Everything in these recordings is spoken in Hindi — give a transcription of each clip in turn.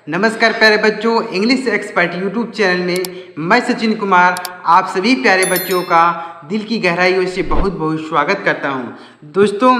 नमस्कार प्यारे बच्चों, इंग्लिश एक्सपर्ट यूट्यूब चैनल में मैं सचिन कुमार आप सभी प्यारे बच्चों का दिल की गहराइयों से बहुत बहुत स्वागत करता हूं। दोस्तों,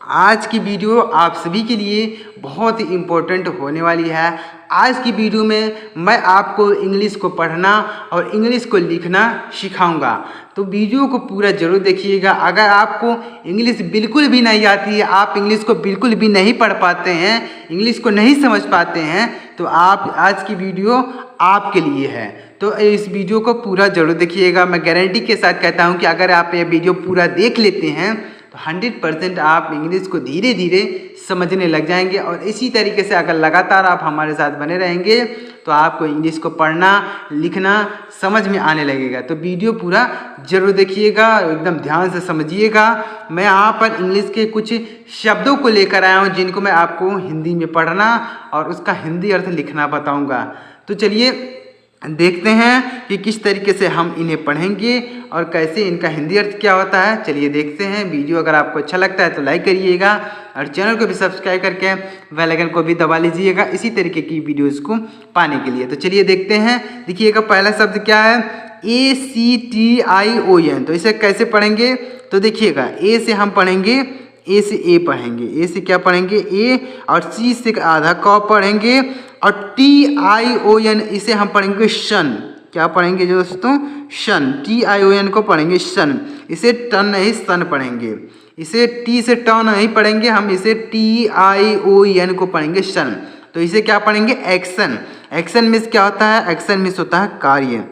आज की वीडियो आप सभी के लिए बहुत ही इम्पोर्टेंट होने वाली है। आज की वीडियो में मैं आपको इंग्लिश को पढ़ना और इंग्लिश को लिखना सिखाऊंगा, तो वीडियो को पूरा जरूर देखिएगा। अगर आपको इंग्लिश बिल्कुल भी नहीं आती है, आप इंग्लिश को बिल्कुल भी नहीं पढ़ पाते हैं, इंग्लिश को नहीं समझ पाते हैं, तो आप आज की वीडियो आपके लिए है। तो इस वीडियो को पूरा जरूर देखिएगा। मैं गारंटी के साथ कहता हूं कि अगर आप ये वीडियो पूरा देख लेते हैं तो 100% आप इंग्लिश को धीरे धीरे समझने लग जाएंगे। और इसी तरीके से अगर लगातार आप हमारे साथ बने रहेंगे तो आपको इंग्लिश को पढ़ना लिखना समझ में आने लगेगा। तो वीडियो पूरा जरूर देखिएगा, एकदम ध्यान से समझिएगा। मैं यहाँ पर इंग्लिश के कुछ शब्दों को लेकर आया हूँ जिनको मैं आपको हिंदी में पढ़ना और उसका हिंदी अर्थ लिखना बताऊँगा। तो चलिए देखते हैं कि किस तरीके से हम इन्हें पढ़ेंगे और कैसे इनका हिंदी अर्थ क्या होता है। चलिए देखते हैं। वीडियो अगर आपको अच्छा लगता है तो लाइक करिएगा और चैनल को भी सब्सक्राइब करके बेल आइकन को भी दबा लीजिएगा इसी तरीके की वीडियोस को पाने के लिए। तो चलिए देखते हैं। देखिएगा पहला शब्द क्या है, ACTION। तो इसे कैसे पढ़ेंगे, तो देखिएगा ए से हम पढ़ेंगे, ए से ए पढ़ेंगे, ए से क्या पढ़ेंगे ए, और सी से आधा क पढ़ेंगे, और TION इसे हम पढ़ेंगे शन। क्या पढ़ेंगे दोस्तों, शन। TION को पढ़ेंगे शन। इसे टन नहीं सन पढ़ेंगे, इसे टी से ट नहीं पढ़ेंगे, हम इसे TION को पढ़ेंगे शन। तो इसे क्या पढ़ेंगे, एक्शन। एक्शन मीन्स क्या होता है, एक्शन मीन्स होता है कार्य।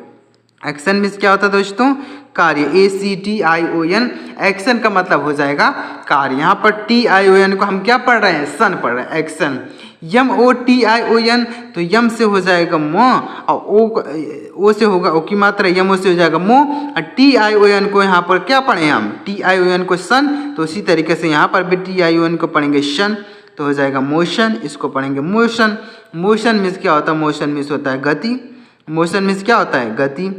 एक्शन मीन्स क्या होता है दोस्तों, कार्य। ACTION एक्शन का मतलब हो जाएगा कार्य। यहाँ पर TION को हम क्या पढ़ रहे हैं, सन पढ़ रहे हैं, एक्शन। MOTION तो यम से हो जाएगा म, और ओ से होगा ओ की मात्रा, यम से हो जाएगा मो। और TION को यहाँ पर क्या पढ़े हम, TION को सन। तो उसी तरीके से यहाँ पर भी TION को पढ़ेंगे शन, तो हो जाएगा मोशन। इसको पढ़ेंगे मोशन। मोशन मीन्स क्या होता है, मोशन मीन्स होता है गति। मोशन मीन्स क्या होता है, गति।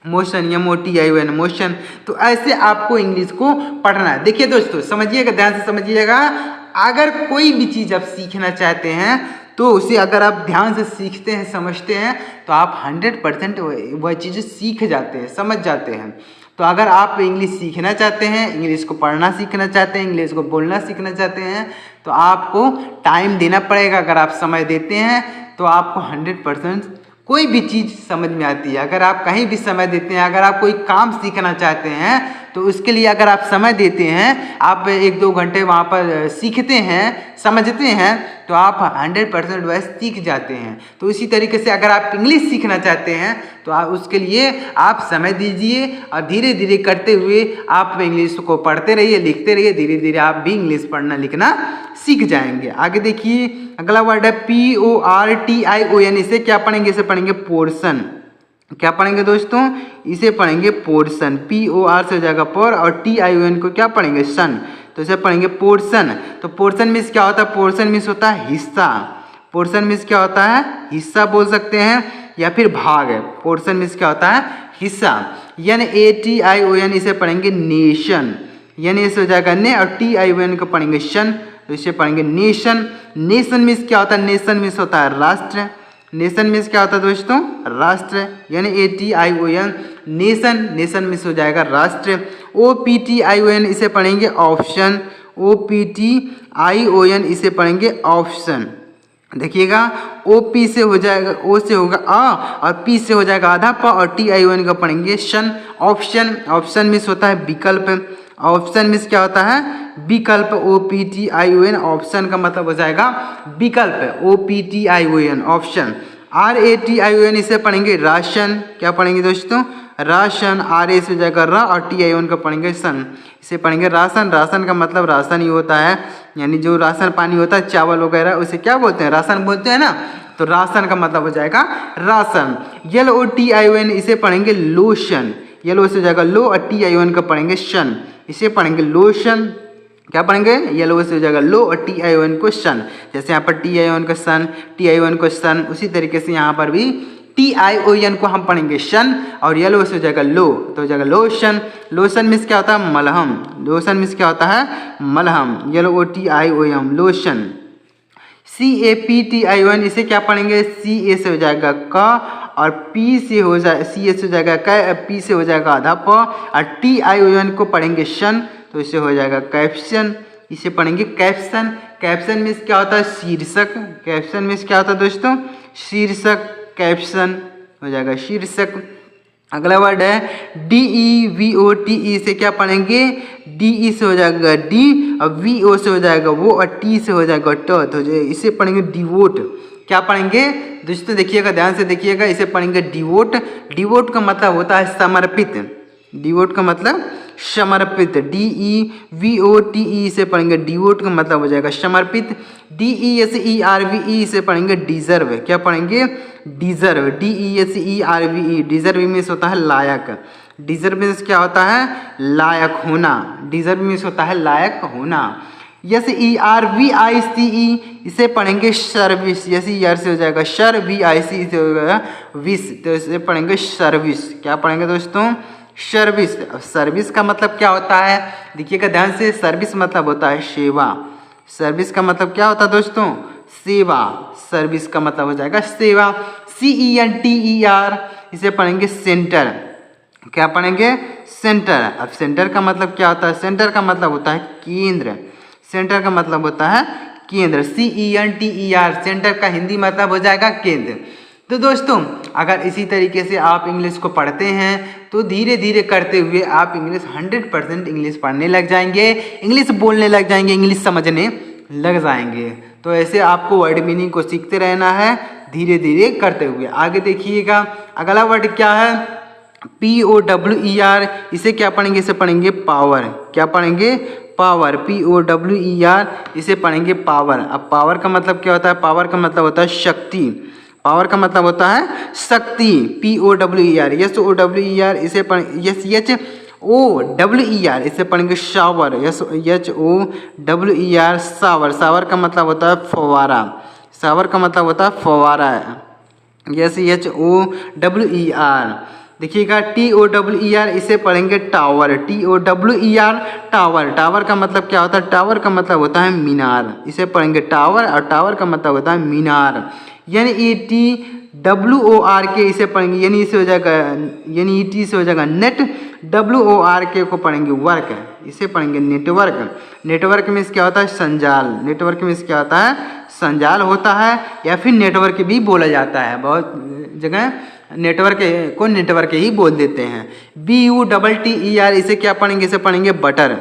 Motion, MOTION motion. तो ऐसे आपको इंग्लिश को पढ़ना है। देखिए दोस्तों, समझिएगा, ध्यान से समझिएगा। अगर कोई भी चीज़ आप सीखना चाहते हैं तो उसे अगर आप ध्यान से सीखते हैं, समझते हैं, तो आप 100% वह चीज़ें सीख जाते हैं, समझ जाते हैं। तो अगर आप इंग्लिश सीखना चाहते हैं, इंग्लिश को पढ़ना सीखना चाहते हैं, इंग्लिश को बोलना सीखना चाहते हैं, तो आपको टाइम देना पड़ेगा। अगर आप समय देते हैं तो आपको 100% कोई भी चीज़ समझ में आती है। अगर आप कहीं भी समय देते हैं, अगर आप कोई काम सीखना चाहते हैं तो उसके लिए अगर आप समय देते हैं, आप 1-2 घंटे वहाँ पर सीखते हैं, समझते हैं, तो आप 100% वह सीख जाते हैं। तो इसी तरीके से अगर आप इंग्लिश सीखना चाहते हैं तो उसके लिए आप समय दीजिए और धीरे धीरे करते हुए आप इंग्लिश को पढ़ते रहिए, लिखते रहिए। धीरे धीरे आप भी इंग्लिश पढ़ना लिखना सीख जाएंगे। आगे देखिए, अगला वर्ड है PORTION। इसे क्या पढ़ेंगे, इसे पढ़ेंगे पोर्शन। क्या पढ़ेंगे दोस्तों, इसे पढ़ेंगे पोर्शन। POR से हो जाएगा पोर, और TION को क्या पढ़ेंगे, सन। तो इसे पढ़ेंगे पोर्शन। तो पोर्शन मीन्स क्या होता है, पोर्शन मीन्स होता है हिस्सा। पोर्शन मीन्स क्या होता है, हिस्सा बोल सकते हैं या फिर भाग है। पोर्शन मीन्स क्या होता है, हिस्सा। NATION इसे पढ़ेंगे नेशन। यानी इसे हो जाएगा ने, और TION को पढ़ेंगे शन, तो इसे पढ़ेंगे नेशन। नेशन मीन्स क्या होता है, नेशन मीन्स होता है राष्ट्र। नेशन मीन्स क्या होता है दोस्तों, राष्ट्र। यानी ATION नेशन, नेशन मीन्स हो जाएगा राष्ट्र। OPTION इसे पढ़ेंगे ऑप्शन। OPTION इसे पढ़ेंगे ऑप्शन। देखिएगा, OP से हो जाएगा, O से होगा आ, और P से हो जाएगा आधा प, और TION का पढ़ेंगे शन, ऑप्शन। ऑप्शन मीन्स होता है विकल्प। ऑप्शन मीन्स क्या होता है, विकल्प। OPTION ऑप्शन का मतलब हो जाएगा विकल्प। OPTION option. RATION इसे पढ़ेंगे राशन। क्या पढ़ेंगे दोस्तों, राशन। RA से हो जाएगा रा, और TION का पढ़ेंगे सन, इसे पढ़ेंगे राशन। राशन का मतलब राशन ही होता है, यानी जो राशन पानी होता है, चावल वगैरह, उसे क्या बोलते हैं, राशन बोलते हैं ना। तो राशन का मतलब हो जाएगा राशन। LOTION इसे पढ़ेंगे लोशन। येलो से हो जाएगा लो, और TION का पढ़ेंगे शन, इसे पढ़ेंगे लोशन। क्या पढ़ेंगे, येलो से हो जाएगा लो, और TION को शन। जैसे यहाँ पर TION का सन, TION को सन, उसी तरीके से यहाँ पर भी TION को हम पढ़ेंगे शन, और येलो से हो जाएगा लो, तो हो जाएगा लोशन। लोशन मीन्स क्या होता है, मलहम। लोशन मीन्स क्या होता है, मलहम। YLOTION lotion. CAPTION इसे क्या पढ़ेंगे, CA से हो जाएगा क, और P से हो जाए CA से हो जाएगा क, P से हो जाएगा आधा प, और TION को पढ़ेंगे शन, तो इसे हो जाएगा कैप्शन, इसे पढ़ेंगे कैप्शन। कैप्शन मीन्स क्या होता है, शीर्षक। कैप्शन मीन्स क्या होता है दोस्तों, शीर्षक। कैप्शन हो जाएगा शीर्षक। अगला वर्ड है DEVOTE, से क्या पढ़ेंगे, DE से हो जाएगा डी, और VO से हो जाएगा वो, और T से हो जाएगा ट, तो इसे पढ़ेंगे डिवोट। क्या पढ़ेंगे दोस्तों, देखिएगा, ध्यान से देखिएगा, इसे पढ़ेंगे डिवोट। डिवोट का मतलब होता है समर्पित। डिवोट का मतलब समर्पित। DEVOTE से पढ़ेंगे डिवोट का मतलब हो जाएगा समर्पित। DESERVE से पढ़ेंगे डिजर्व। क्या पढ़ेंगे, डिजर्व। DESERVE, डिजर्व मीन्स होता है लायक। डिजर्व मीन्स क्या होता है, लायक होना। डिजर्व मीन्स होता है लायक होना। SERVICE इसे पढ़ेंगे सर्विस। SER से हो जाएगा सर, VIC से हो जाएगा विस, तो इसे पढ़ेंगे सर्विस। क्या पढ़ेंगे दोस्तों, सर्विस। सर्विस का मतलब क्या होता है, देखिएगा ध्यान से, सर्विस मतलब होता है सेवा। सर्विस का मतलब क्या होता है दोस्तों, सेवा। सर्विस का मतलब हो जाएगा सेवा। CENTER इसे पढ़ेंगे सेंटर। क्या पढ़ेंगे, सेंटर। अब सेंटर का मतलब क्या होता है, सेंटर का मतलब होता है केंद्र। सेंटर का मतलब होता है केंद्र। CENTER, सेंटर का हिंदी मतलब हो जाएगा केंद्र। तो दोस्तों, अगर इसी तरीके से आप इंग्लिश को पढ़ते हैं तो धीरे धीरे करते हुए आप इंग्लिश 100% इंग्लिश पढ़ने लग जाएंगे, इंग्लिश बोलने लग जाएंगे, इंग्लिश समझने लग जाएंगे। तो ऐसे आपको वर्ड मीनिंग को सीखते रहना है धीरे धीरे करते हुए। आगे देखिएगा, अगला वर्ड क्या है, POWER, इसे क्या पढ़ेंगे, इसे पढ़ेंगे पावर। क्या पढ़ेंगे, पावर। POWER इसे पढ़ेंगे पावर। अब पावर का मतलब क्या होता है, पावर का मतलब होता है शक्ति। पावर का मतलब होता है शक्ति। POWER, SOWER इसे SHOWER इसे पढ़ेंगे शावर। SHOWER shower. शावर का मतलब होता है फव्वारा। शावर का मतलब होता है फव्वारा। SHOWER। देखिएगा, TOWER इसे पढ़ेंगे टावर। TOWER tower. टावर का मतलब क्या होता है, टावर का मतलब होता है मीनार। इसे पढ़ेंगे टावर, और टावर का मतलब होता है मीनार। NETWORK इसे पढ़ेंगे, यानी इसे हो जाएगा, NET से हो जाएगा नेट, WORK को पढ़ेंगे वर्क, इसे पढ़ेंगे नेटवर्क। नेटवर्क मीन्स क्या होता है, संजाल। नेटवर्क मीन्स क्या होता है, संजाल होता है, या फिर नेटवर्क भी बोला जाता है। बहुत जगह नेटवर्क को नेटवर्क ही बोल देते हैं। BUTTER इसे क्या पढ़ेंगे, इसे पढ़ेंगे बटर।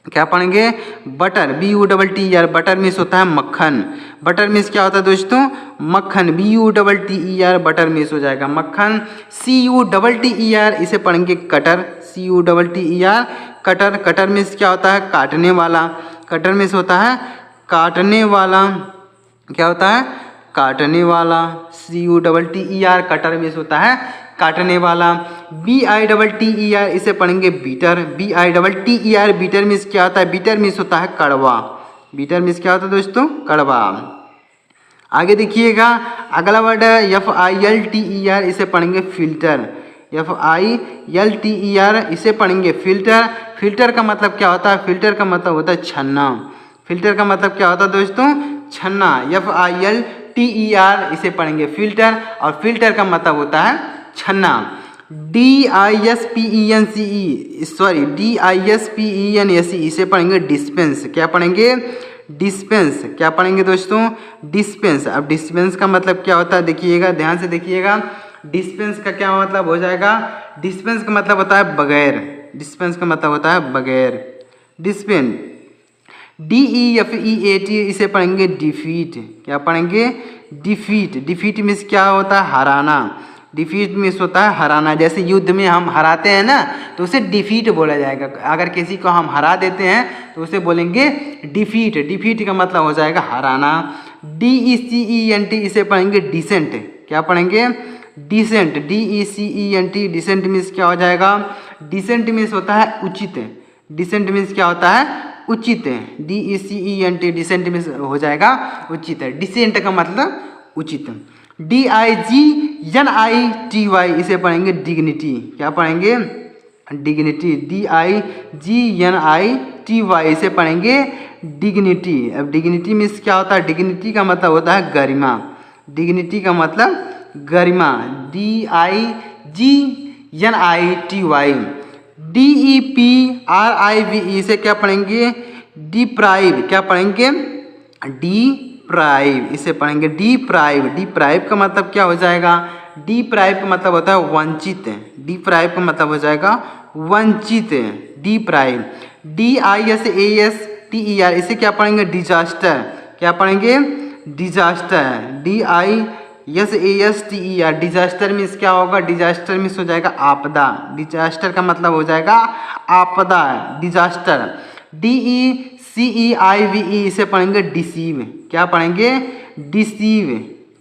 क्या पढ़ेंगे, बटर। BUTTER, बटर मीन्स होता है मक्खन। बटर मीन्स क्या होता है दोस्तों, मक्खन। BUTTER बटर मीन्स हो जाएगा मक्खन। CUTTER इसे पढ़ेंगे cutter. CUTTER cutter. Cutter means क्या होता है, काटने वाला। कटर मीन्स होता है काटने वाला। क्या होता है, काटने वाला। CUTTER कटर मीन्स होता है काटने वाला। BITTER इसे पढ़ेंगे बीटर। BITTER बीटर मीन्स क्या होता है, बीटर मीन्स होता है कड़वा। बीटर मीन्स क्या होता है दोस्तों, कड़वा। आगे देखिएगा, अगला वर्ड है FILTER इसे पढ़ेंगे फिल्टर। FILTER इसे पढ़ेंगे फिल्टर। फिल्टर का मतलब क्या होता है, फिल्टर का मतलब होता है छन्ना। फिल्टर का मतलब क्या होता है दोस्तों, छन्ना। FILTER इसे पढ़ेंगे फिल्टर, और फिल्टर का मतलब होता है छन्ना। DISPENSE इसे पढ़ेंगे डिस्पेंस। क्या पढ़ेंगे, डिस्पेंस। क्या पढ़ेंगे दोस्तों, डिस्पेंस। अब डिस्पेंस का मतलब क्या होता है, देखिएगा, ध्यान से देखिएगा। डिस्पेंस का क्या मतलब हो जाएगा, डिस्पेंस का मतलब होता है बगैर। डिस्पेंस का मतलब होता है बगैर। डिस्पेंस। DEFEAT इसे पढ़ेंगे डिफीट। क्या पढ़ेंगे, डिफीट। डिफीट मीन्स क्या होता है, हराना। डिफीट मीन्स होता है हराना। जैसे युद्ध में हम हराते हैं ना, तो उसे डिफीट बोला जाएगा। अगर किसी को हम हरा देते हैं तो उसे बोलेंगे डिफीट। डिफीट का मतलब हो जाएगा हराना। DECENT इसे पढ़ेंगे डिसेंट। क्या पढ़ेंगे, डिसेंट। DECENT डिसेंट मीन्स क्या हो जाएगा, डिसेंट मीन्स होता है उचित। डिसेंट मीन्स क्या होता है, उचित। DECENT डिसेंट मीन्स हो जाएगा उचित। डिसेंट का मतलब उचित। DIGNITY इसे पढ़ेंगे डिग्निटी। क्या पढ़ेंगे, डिग्निटी। DIGNITY इसे पढ़ेंगे डिग्निटी। अब डिग्निटी मीन्स क्या होता है? डिग्निटी का मतलब होता है गरिमा। डिग्निटी का मतलब गरिमा। DIGNITY। DEPRIVE इसे क्या पढ़ेंगे? डिप्राइव। क्या पढ़ेंगे? डिप्राइव इसे पढ़ेंगे डिप्राइव। डिप्राइव का मतलब क्या हो जाएगा? डिप्राइव का मतलब होता है वंचित। डिप्राइव का मतलब हो जाएगा वंचित। डिप्राइव। DISASTER इसे क्या पढ़ेंगे? डिजास्टर। क्या पढ़ेंगे? डिजास्टर। DISASTER डिजास्टर मीन्स क्या होगा? डिजास्टर मीन्स हो जाएगा आपदा। डिजास्टर का मतलब हो जाएगा आपदा। डिजास्टर। DECEIVE इसे पढ़ेंगे डिसीव। क्या पढ़ेंगे? डिसीव।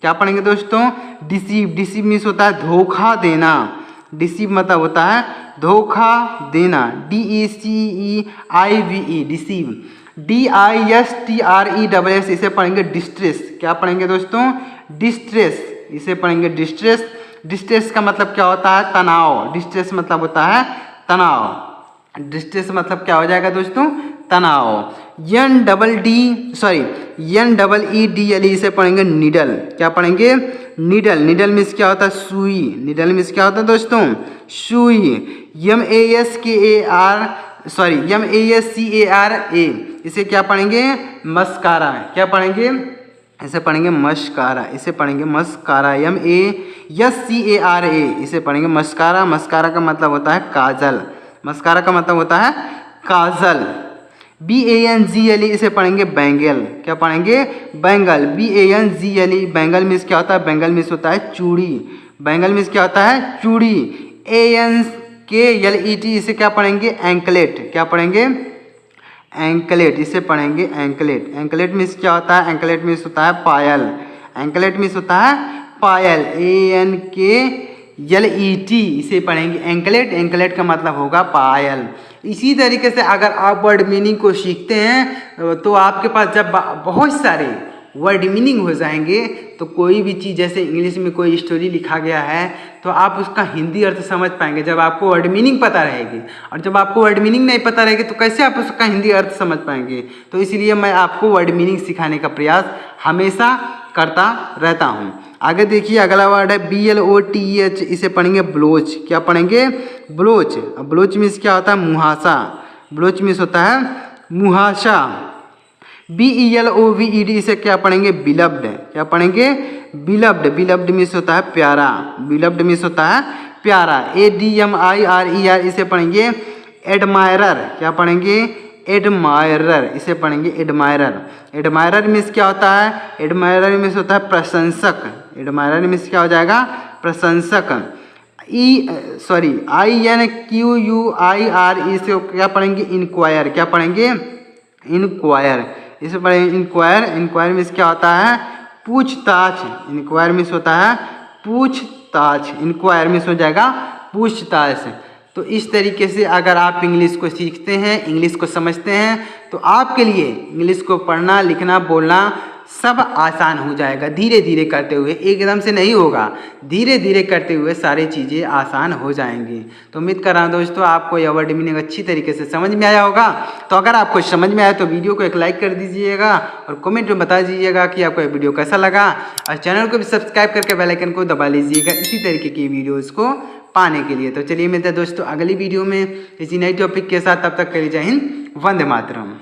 क्या पढ़ेंगे दोस्तों? डिसीव। डिसीव मीन्स होता है धोखा देना। डिसीव मतलब होता है धोखा देना। DECEIVE deceive. DISTRESS इसे पढ़ेंगे डिस्ट्रेस। क्या पढ़ेंगे दोस्तों? डिस्ट्रेस इसे पढ़ेंगे डिस्ट्रेस। डिस्ट्रेस का मतलब क्या होता है? तनाव। डिस्ट्रेस मतलब होता है तनाव। डिस्ट्रेस मतलब क्या हो जाएगा दोस्तों? तनाव। NEEDLE इसे पढ़ेंगे निडल। क्या पढ़ेंगे? निडल। निडल मीन्स क्या होता है? सुई। निडल मीन्स क्या होता है दोस्तों? सुई। MASCARA इसे क्या पढ़ेंगे? मस्कारा। क्या पढ़ेंगे? इसे पढ़ेंगे मस्कारा। इसे पढ़ेंगे मस्कारा। MASCARA इसे पढ़ेंगे मस्कारा। मस्कारा का मतलब होता है काजल। मस्कारा का मतलब होता है काजल। BANGLE इसे पढ़ेंगे बैंगल। क्या पढ़ेंगे? बैंगल। BANGLE बैंगल मीन्स क्या होता है? बैंगल मीन्स होता है चूड़ी। बैंगल मीन्स क्या होता है? चूड़ी। ANKLET इसे क्या पढ़ेंगे? एंकलेट। क्या पढ़ेंगे? एंकलेट। इसे पढ़ेंगे एंकलेट। एंकलेट मीन्स क्या होता है? एंकलेट मीन्स होता है पायल। एंकलेट मीन्स होता है पायल। ANKLET इसे पढ़ेंगे एंकलेट। एंकलेट का मतलब होगा पायल। इसी तरीके से अगर आप वर्ड मीनिंग को सीखते हैं तो आपके पास जब बहुत सारे वर्ड मीनिंग हो जाएंगे तो कोई भी चीज़, जैसे इंग्लिश में कोई स्टोरी लिखा गया है तो आप उसका हिंदी अर्थ समझ पाएंगे जब आपको वर्ड मीनिंग पता रहेगी। और जब आपको वर्ड मीनिंग नहीं पता रहेगी तो कैसे आप उसका हिंदी अर्थ समझ पाएंगे? तो इसलिए मैं आपको वर्ड मीनिंग सिखाने का प्रयास हमेशा करता रहता हूँ। आगे देखिए अगला वर्ड है BLOTH इसे पढ़ेंगे ब्लोच। क्या पढ़ेंगे? ब्लोच। ब्लोच मीन्स क्या होता है? मुहासा। ब्लोच मीन्स होता है मुहासा। BELOVED इसे क्या पढ़ेंगे? बिलव्ड। क्या पढ़ेंगे? बिलव्ड। बिलव्ड मीन्स होता है प्यारा। बिलव्ड मीन्स होता है प्यारा। ADMIRER इसे पढ़ेंगे एडमायरर। क्या पढ़ेंगे? एडमायरर। इसे पढ़ेंगे एडमायरर। एडमायरर मीन्स क्या होता है? एडमायरर मीन्स होता है प्रशंसक। एडमायरर मीन्स क्या हो जाएगा? प्रशंसक। INQUIR इसे क्या पढ़ेंगे? इंक्वायर। क्या पढ़ेंगे? इंक्वायर। इसे पढ़ेंगे इंक्वायर। इंक्वायर मीन्स क्या होता है? पूछताछ। इंक्वायर मीन्स होता है पूछताछ। इंक्वायर मीन्स हो जाएगा पूछताछ। तो इस तरीके से अगर आप इंग्लिश को सीखते हैं, इंग्लिश को समझते हैं तो आपके लिए इंग्लिश को पढ़ना, लिखना, बोलना सब आसान हो जाएगा। धीरे धीरे करते हुए, एकदम से नहीं होगा, धीरे धीरे करते हुए सारी चीज़ें आसान हो जाएंगी। तो उम्मीद कर रहा हूँ दोस्तों आपको यह वर्ड मीनिंग अच्छी तरीके से समझ में आया होगा। तो अगर आपको समझ में आया तो वीडियो को एक लाइक कर दीजिएगा और कमेंट में बता दीजिएगा कि आपको यह वीडियो कैसा लगा। और चैनल को भी सब्सक्राइब करके बेल आइकन को दबा लीजिएगा इसी तरीके की वीडियोज़ को पाने के लिए। तो चलिए मिलते हैं दोस्तों अगली वीडियो में किसी नई टॉपिक के साथ। तब तक के लिए जय हिंद, वंदे मातरम।